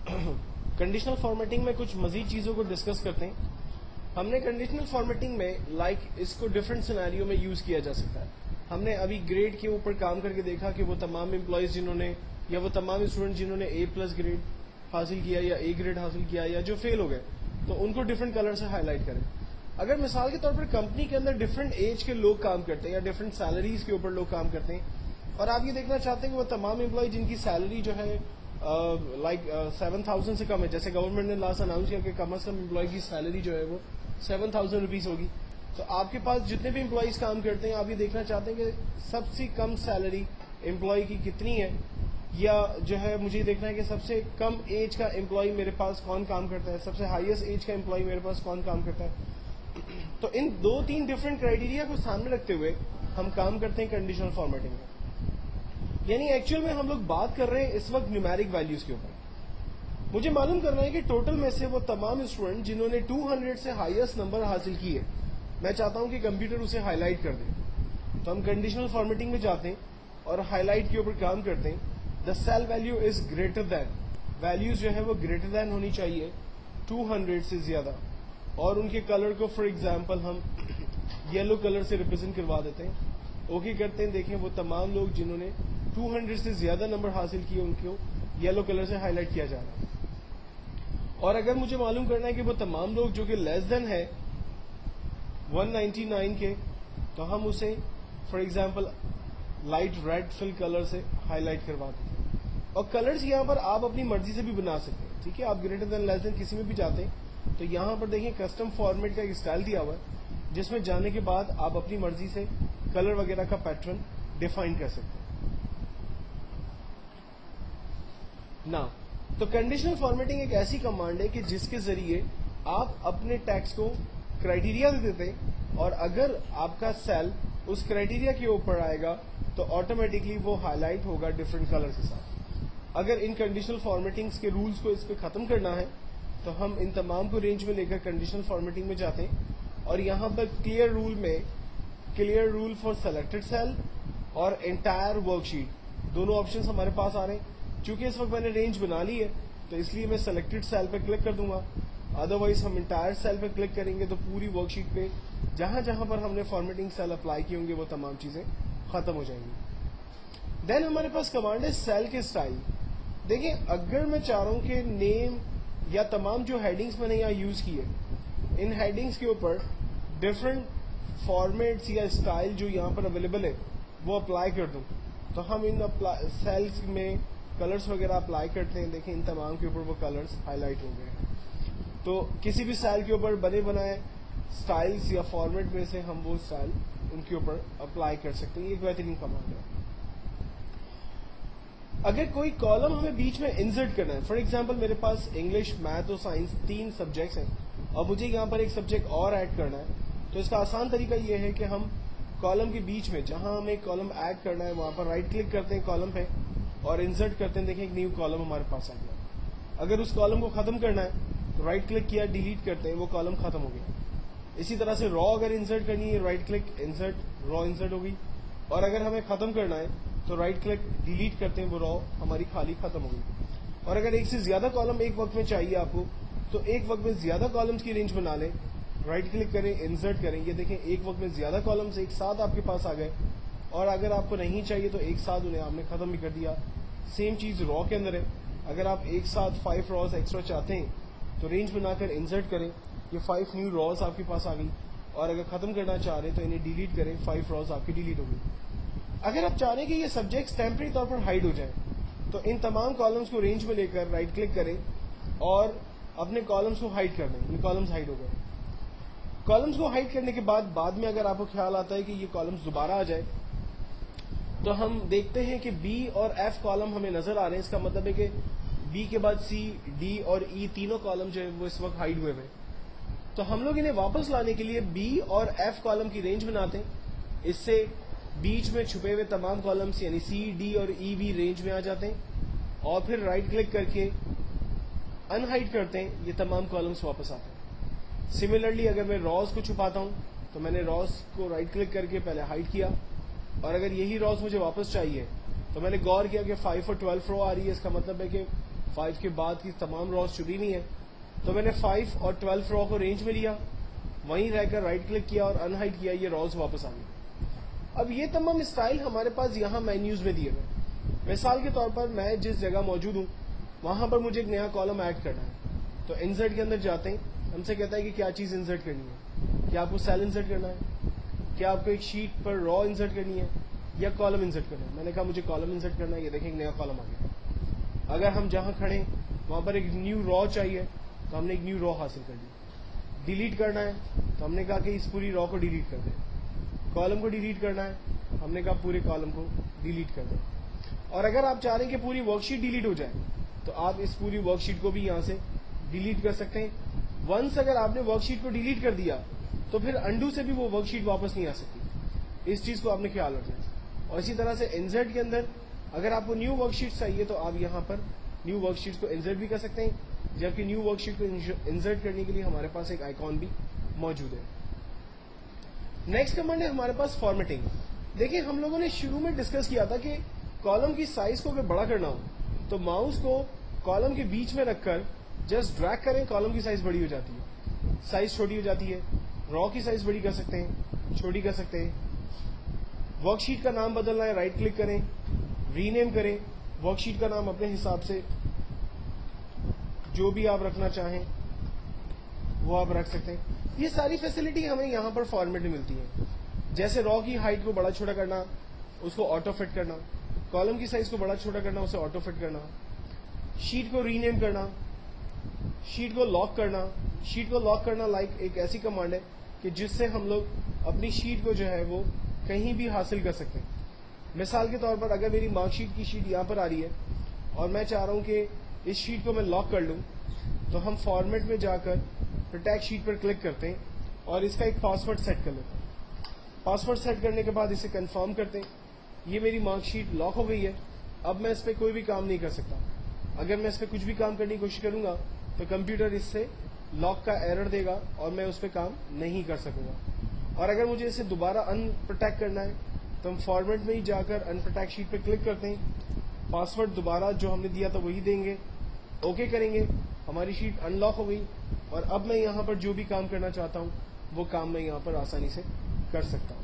Conditional formatting میں کچھ مزید چیزوں کو ڈسکس کرتے ہیں. ہم نے کنڈیشنل فارمیٹنگ میں اس کو ڈفرینٹ سینیریو میں یوز کیا جا سکتا ہے. ہم نے ابھی گریڈ کے اوپر کام کر کے دیکھا کہ وہ تمام امپلائیز جنہوں نے یا وہ تمام اسٹوڈنٹ جنہوں نے A+ گریڈ حاصل کیا یا A گریڈ حاصل کیا یا جو فیل ہو گئے تو ان کو ڈفرینٹ کلر سے ہائی لائٹ کریں. اگر مثال کے طور پر کمپنی کے اندر ڈفرینٹ ایج کے لوگ کام کرتے ہیں یا ڈفرینٹ سیلریز کے اوپر لوگ کام کرتے ہیں اور آپ یہ دیکھنا چاہتے ہیں کہ وہ تمام امپلائی جن کی سیلری جو ہے 7,000 سے کم ہے, جیسے گورنمنٹ نے لاسٹ اناؤنس کیا کہ کم از کم امپلائی کی سیلری جو ہے وہ 7,000 روپیز ہوگی, تو آپ کے پاس جتنے بھی امپلائیز کام کرتے ہیں آپ یہ دیکھنا چاہتے ہیں کہ سب سے کم سیلری امپلائی کی کتنی ہے, یا جو ہے مجھے دیکھنا ہے کہ سب سے کم ایج کا امپلائی میرے پاس کون کام کرتا ہے, سب سے ہائیسٹ ایج کا امپلائی میرے پاس کون کام کرتا ہے. تو ان 2-3 ڈفرینٹ کرائیٹیریا کو سامنے رکھتے ہوئے ہم کام کرتے ہیں کنڈیشنل فارمیٹنگ میں. یعنی ایکچوئل میں ہم لوگ بات کر رہے ہیں اس وقت نیومیرک ویلیوز کے اوپر. مجھے معلوم کرنا ہے کہ ٹوٹل میں سے وہ تمام اسٹوڈنٹ جنہوں نے 200 سے ہائیسٹ نمبر حاصل کیے, میں چاہتا ہوں کہ کمپیوٹر اسے ہائی لائٹ کر دے. تو ہم کنڈیشنل فارمیٹنگ میں جاتے ہیں اور ہائی لائٹ کے اوپر کام کرتے ہیں. The cell value is greater than, values جو ہے وہ گریٹر دین ہونی چاہیے 200 سے زیادہ, اور ان کے کلر کو فار ایگزامپل ہم یلو کلر سے ریپرزینٹ کروا دیتے ہیں. اوکے کرتے ہیں, دیکھیں وہ تمام لوگ جنہوں نے 200 سے زیادہ نمبر حاصل کیے ان کو یلو کلر سے ہائی لائٹ کیا جا رہا ہے. اور اگر مجھے معلوم کرنا ہے کہ وہ تمام لوگ جو کہ لیس دین ہے 199 کے, تو ہم اسے for example light red full colour سے ہائی لائٹ کروا دیتے ہیں. اور کلرز یہاں پر آپ اپنی مرضی سے بھی بنا سکتے ہیں, ٹھیک ہے. آپ گریٹر دین لیس دین کسی میں بھی جاتے ہیں تو یہاں پر دیکھیں کسٹم فارمیٹ کا ایک اسٹائل دیا ہوا ہے جس میں جانے کے بعد آپ اپنی مرضی سے کلر وغیرہ کا پیٹرن ڈیفائن کر سکتے ہیں. نا تو کنڈیشنل فارمیٹنگ ایک ایسی کمانڈ ہے کہ جس کے ذریعے آپ اپنے ٹیکسٹ کو کرائیٹیریا دے دیتے ہیں, اور اگر آپ کا سیل اس کرائیٹیریا کے اوپر آئے گا تو آٹومیٹکلی وہ ہائی لائٹ ہوگا ڈفرینٹ کلر کے ساتھ. اگر ان کنڈیشنل فارمیٹنگز کے رولز کو اس پہ ختم کرنا ہے تو ہم ان تمام کو رینج میں لے کر کنڈیشنل فارمیٹنگ میں جاتے ہیں, اور یہاں پر clear rule for selected cell اور انٹائر ورک شیٹ دونوں آپشنز ہمارے پاس آ رہے ہیں. چونکہ اس وقت میں نے رینج بنا لی ہے تو اس لیے میں سلیکٹڈ سیل پہ کلک کر دوں گا, ادروائز ہم انٹائر سیل پہ کلک کریں گے تو پوری ورک شیٹ پہ جہاں جہاں پر ہم نے فارمیٹنگ سیل اپلائی کیے ہوں گے وہ تمام چیزیں ختم ہو جائیں گی. دین ہمارے پاس کمانڈ ہے سیل کے اسٹائل. دیکھیں اگر میں چاہ رہا ہوں کہ نیم یا تمام جو ہیڈنگز میں نے یہاں یوز کی ہے ان ہیڈنگز کے اوپر ڈفرینٹ فارمیٹس یا اسٹائل جو یہاں پر اویلیبل ہے وہ اپلائی کر دوں, تو ہم ان سیلز میں کلرز وغیرہ اپلائی کرتے ہیں. دیکھیں ان تمام کے اوپر وہ کلرز ہائی لائٹ ہو گئے ہیں. تو کسی بھی سیل کے اوپر بنے بنائے اسٹائلز یا فارمیٹ میں سے ہم وہ اسٹائل ان کے اوپر اپلائی کر سکتے ہیں. یہ ایک بہترین کمانڈ ہے. اگر کوئی کالم ہمیں بیچ میں انسرٹ کرنا ہے, فار ایگزامپل میرے پاس انگلش, میتھ اور سائنس 3 سبجیکٹس ہیں اور مجھے یہاں پر ایک سبجیکٹ اور ایڈ کرنا ہے, تو اس کا آسان طریقہ یہ ہے کہ ہم کالم کے بیچ میں جہاں ہمیں کالم ایڈ کرنا ہے وہاں پر رائٹ کلک کرتے ہیں کالم پہ اور انسرٹ کرتے ہیں. دیکھیں ایک نیو کالم ہمارے پاس آ گیا. اگر اس کالم کو ختم کرنا ہے تو رائٹ کلک کیا, ڈیلیٹ کرتے ہیں, وہ کالم ختم ہو گیا. اسی طرح سے را اگر انسرٹ کرنی ہے رائٹ کلک انسرٹ, را انسرٹ ہوگی. اور اگر ہمیں ختم کرنا ہے تو رائٹ کلک ڈیلیٹ کرتے ہیں, وہ را ہماری خالی ختم ہو گئی. اور اگر ایک سے زیادہ کالم ایک وقت میں چاہیے آپ کو تو ایک وقت میں زیادہ کالمز کی رینج بنا لیں, رائٹ کلک کریں, انسرٹ کریں. یہ دیکھیں ایک وقت میں زیادہ کالمز ایک ساتھ آپ کے پاس آ گئے, اور اگر آپ کو نہیں چاہیے تو ایک ساتھ انہیں آپ نے ختم بھی کر دیا. سیم چیز را کے اندر ہے. اگر آپ ایک ساتھ 5 راز ایکسٹرا چاہتے ہیں تو رینج بنا کر انسرٹ کریں, یہ 5 نیو راز آپ کے پاس آ گئی. اور اگر ختم کرنا چاہ رہے ہیں تو انہیں ڈیلیٹ کریں, 5 راز آپ کی ڈیلیٹ ہو گئی. اگر آپ چاہ رہے ہیں کہ یہ سبجیکٹس ٹیمپرری طور پر ہائڈ ہو جائیں تو ان تمام کالمز کو رینج میں لے کر رائٹ کلک کریں اور اپنے کالمز کو ہائڈ کر دیں. یہ کالمز ہائڈ ہو گئے. کالمز کو ہائڈ کرنے کے بعد میں اگر آپ کو خیال آتا ہے کہ یہ کالمز دوبارہ آ جائے تو ہم دیکھتے ہیں کہ بی اور ایف کالم ہمیں نظر آ رہے ہیں. اس کا مطلب ہے کہ بی کے بعد سی, ڈی اور ای تینوں کالم جو ہے وہ اس وقت ہائڈ ہوئے ہوئے. تو ہم لوگ انہیں واپس لانے کے لیے بی اور ایف کالم کی رینج بناتے ہیں. اس سے بیچ میں چھپے ہوئے تمام کالمز یعنی سی, ڈی اور ای بھی رینج میں آ جاتے ہیں, اور پھر رائٹ کلک کر کے ان ہائڈ کرتے ہیں, یہ تمام کالمز واپس آتے ہیں. سملرلی اگر میں راز کو چھپاتا ہوں تو میں نے راز کو رائٹ کلک کر کے پہلے ہائڈ کیا, اور اگر یہی راز مجھے واپس چاہیے تو میں نے غور کیا کہ 5 اور 12 رو آ رہی ہے. اس کا مطلب ہے کہ 5 کے بعد کی تمام راز چبی ہوئی ہیں. تو میں نے 5 اور 12 را کو رینج میں لیا, وہیں رہ کر رائٹ کلک کیا اور ان ہائڈ کیا, یہ راز واپس آ گئی. اب یہ تمام اسٹائل ہمارے پاس یہاں مینیوز میں دیے ہوئے. مثال کے طور پر میں جس جگہ موجود ہوں وہاں پر مجھے ایک نیا کالم ایڈ کرنا ہے, تو انسرٹ کے اندر جاتے ہیں, ہم سے کہتا ہے کہ کیا چیز انسرٹ کرنی ہے, کیا آپ کو سیل انسرٹ کرنا ہے, کیا آپ کو ایک شیٹ پر را انسرٹ کرنی ہے یا کالم انسرٹ کرنا ہے. میں نے کہا مجھے کالم انسرٹ کرنا ہے, یہ دیکھیں ایک نیا کالم آ گیا. اگر ہم جہاں کھڑے وہاں پر ایک نیو را چاہیے تو ہم نے ایک نیو را حاصل کر لی. ڈیلیٹ کرنا ہے تو ہم نے کہا کہ اس پوری را کو ڈیلیٹ کر دیں. کالم کو ڈیلیٹ کرنا ہے, ہم نے کہا پورے کالم کو ڈیلیٹ کر دیں. اور اگر آپ چاہ رہے ہیں کہ پوری ورک شیٹ ڈیلیٹ ہو جائے تو آپ اس پوری ورک شیٹ کو بھی یہاں سے ڈیلیٹ کر سکتے ہیں. ونس اگر آپ نے ورک شیٹ کو ڈیلیٹ کر دیا تو پھر انڈو سے بھی وہ ورک شیٹ واپس نہیں آ سکتی. اس چیز کو آپ نے خیال رکھنا ہے. اور اسی طرح سے انسرٹ کے اندر اگر آپ کو نیو ورک شیٹ چاہیے تو آپ یہاں پر نیو ورک شیٹ کو انسرٹ بھی کر سکتے ہیں, جبکہ نیو ورک شیٹ کو انسرٹ کرنے کے لیے ہمارے پاس ایک آئیکن بھی موجود ہے. نیکسٹ کمانڈ ہے ہمارے پاس فارمیٹنگ. دیکھیں ہم لوگوں نے شروع میں ڈسکس کیا تھا کہ کالم کی سائز کو اگر بڑا کرنا ہو تو ماؤس کو کالم کے بیچ میں رکھ کر جسٹ ڈریگ کریں, کالم کی سائز بڑی ہو جاتی ہے. سائز چھوٹی ہو جاتی ہے. را کی سائز بڑی کر سکتے ہیں, چھوٹی کر سکتے ہیں. ورک شیٹ کا نام بدلنا ہے, رائٹ کلک کریں, ری نیم کریں. ورک شیٹ کا نام اپنے حساب سے جو بھی آپ رکھنا چاہیں وہ آپ رکھ سکتے ہیں. یہ ساری فیسلٹی ہمیں یہاں پر فارمیٹ میں ملتی ہے, جیسے را کی ہائٹ کو بڑا چھوٹا کرنا, اس کو آٹو فٹ کرنا, کالم کی سائز کو بڑا چھوٹا کرنا, اسے آٹو فٹ کرنا, شیٹ کو ری نیم کرنا, شیٹ کو لاک کرنا. شیٹ کو لاک کرنا لائک ایک ایسی کمانڈ ہے کہ جس سے ہم لوگ اپنی شیٹ کو جو ہے وہ کہیں بھی حاصل کر سکتے ہیں. مثال کے طور پر اگر میری مارک شیٹ کی شیٹ یہاں پر آ رہی ہے اور میں چاہ رہا ہوں کہ اس شیٹ کو میں لاک کر لوں, تو ہم فارمیٹ میں جا کر پروٹیکٹ شیٹ پر کلک کرتے ہیں اور اس کا ایک پاسورڈ سیٹ کر لیتے ہیں. پاسورڈ سیٹ کرنے کے بعد اسے کنفرم کرتے ہیں. یہ میری مارک شیٹ لاک ہو گئی ہے. اب میں اس پہ کوئی بھی کام نہیں کر سکتا. اگر میں اس پہ کچھ بھی کام کرنے کی کوشش کروں گا تو کمپیوٹر اس سے لاک کا ایرر دے گا اور میں اس پہ کام نہیں کر سکوں گا. اور اگر مجھے اسے دوبارہ ان پروٹیکٹ کرنا ہے تو ہم فارمیٹ میں ہی جا کر ان پروٹیکٹ شیٹ پہ کلک کرتے ہیں. پاسورڈ دوبارہ جو ہم نے دیا تھا وہی دیں گے, اوکے کریں گے, ہماری شیٹ ان لاک ہو گئی. اور اب میں یہاں پر جو بھی کام کرنا چاہتا ہوں وہ کام میں یہاں پر آسانی سے کر سکتا ہوں.